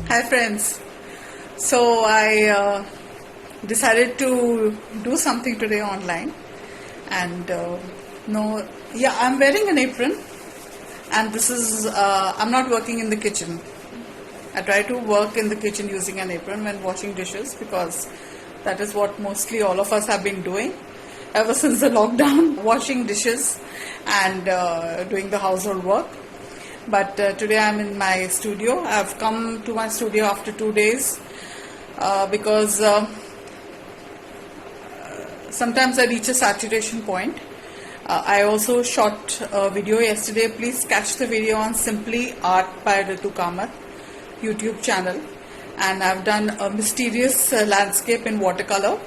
Hi friends. So I decided to do something today online, and no, yeah, I'm wearing an apron, and this is I'm not working in the kitchen. I try to work in the kitchen using an apron when washing dishes because that is what mostly all of us have been doing ever since the lockdown, washing dishes and doing the household work. But today I'm in my studio. I've come to my studio after 2 days because sometimes I reach a saturation point. I also shot a video yesterday. Please catch the video on Simply Art by Ritu Kamath YouTube channel. And I've done a mysterious landscape in watercolor.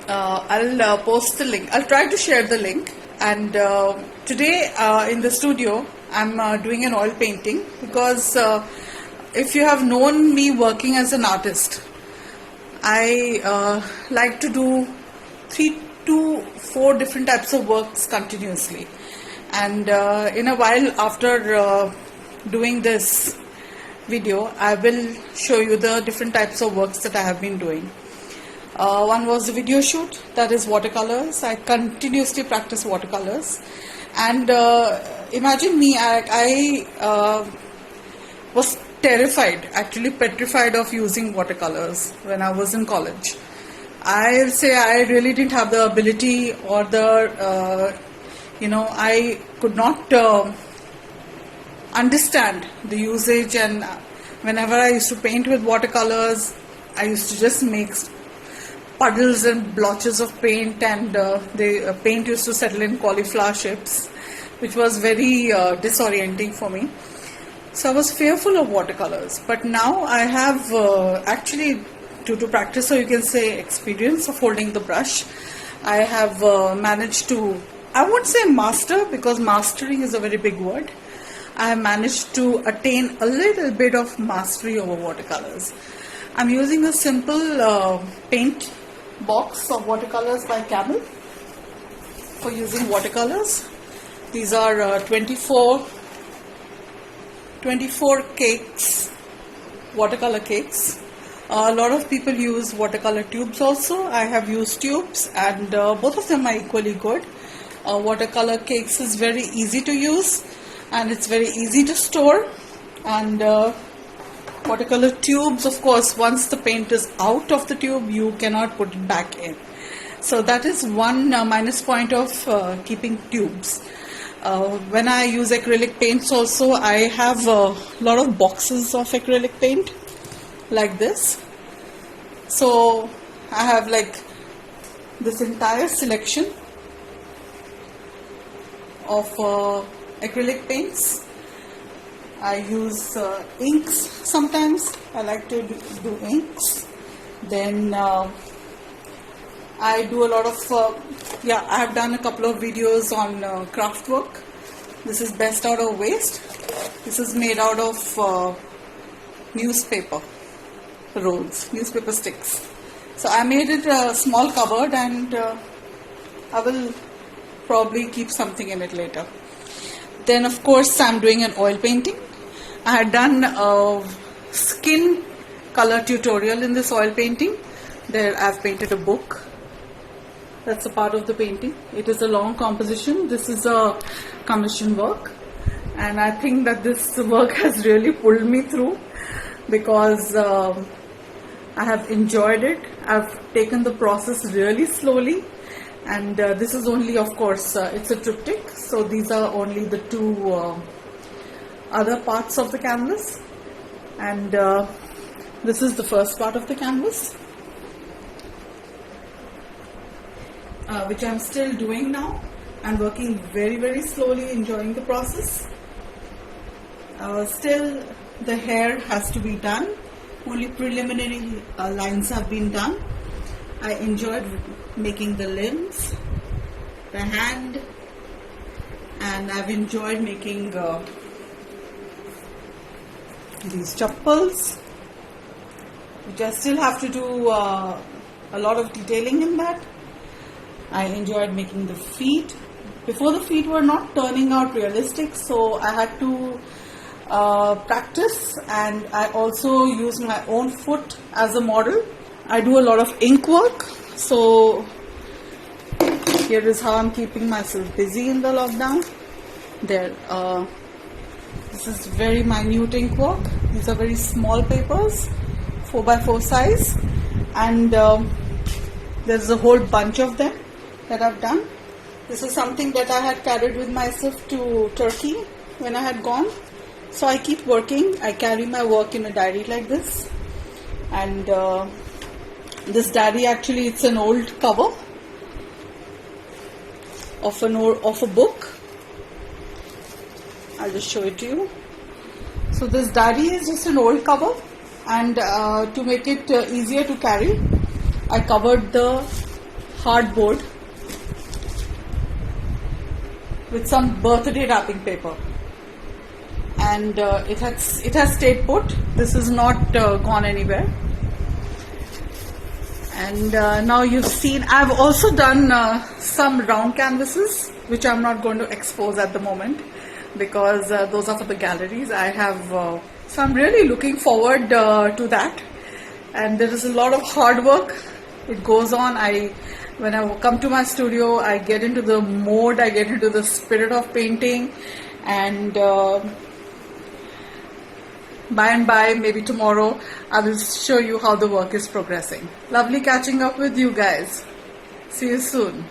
I'll post the link. I'll try to share the link. And today in the studio, I'm doing an oil painting because if you have known me working as an artist, I like to do 3 to 4 different types of works continuously. And in a while after doing this video, I will show you the different types of works that I have been doing. One was the video shoot, that is watercolors. I continuously practice watercolors. And imagine me, I was terrified, actually petrified of using watercolors when I was in college. I'll say I really didn't have the ability or the, I could not understand the usage, and whenever I used to paint with watercolors, I used to just make puddles and blotches of paint, and the paint used to settle in cauliflower shapes, which was very disorienting for me. So I was fearful of watercolors. But now I have actually, to practice, or you can say experience of holding the brush, I have managed to, I won't say master because mastering is a very big word. I have managed to attain a little bit of mastery over watercolors. I'm using a simple paint box of watercolors by Camel for using watercolors. These are 24 cakes, watercolor cakes. A lot of people use watercolor tubes also. I have used tubes, and both of them are equally good. Watercolor cakes is very easy to use and it's very easy to store, and watercolor tubes, of course, once the paint is out of the tube, you cannot put it back in. So that is one minus point of keeping tubes. When I use acrylic paints also, I have a lot of boxes of acrylic paint like this. So I have like this entire selection of acrylic paints. I use inks sometimes. I like to do inks. Then I do a lot of, I have done a couple of videos on craft work. This is best out of waste. This is made out of newspaper rolls, newspaper sticks. So I made it a small cupboard, and I will probably keep something in it later. Then of course I'm doing an oil painting. I had done a skin color tutorial in this oil painting. There I've painted a book. That's a part of the painting. It is a long composition. This is a commission work, and I think that this work has really pulled me through because I have enjoyed it. I've taken the process really slowly, and this is only, of course, it's a triptych, so these are only the two other parts of the canvas, and this is the first part of the canvas, which I'm still doing now. I'm working very, very slowly, enjoying the process. Still the hair has to be done. Only preliminary lines have been done. I enjoyed making the limbs, the hand, and I've enjoyed making these chappals, which I still have to do a lot of detailing in that. I enjoyed making the feet. Before, the feet were not turning out realistic, so I had to practice, and I also use my own foot as a model. I do a lot of ink work, so here is how I'm keeping myself busy in the lockdown. This is very minute ink work. These are very small papers, 4x4 size, and there's a whole bunch of them that I've done. This is something that I had carried with myself to Turkey when I had gone. So I keep working. I carry my work in a diary like this, and this diary, actually, it's an old cover of a book. I'll just show it to you. So this diary is just an old cover, and to make it easier to carry, I covered the hardboard with some birthday wrapping paper, and it has stayed put. This is not gone anywhere. And now you've seen, I've also done some round canvases, which I'm not going to expose at the moment, because those are for the galleries. So I'm really looking forward to that. And there is a lot of hard work. It goes on. When I come to my studio, I get into the mode, I get into the spirit of painting, and by and by, maybe tomorrow, I will show you how the work is progressing. Lovely catching up with you guys. See you soon.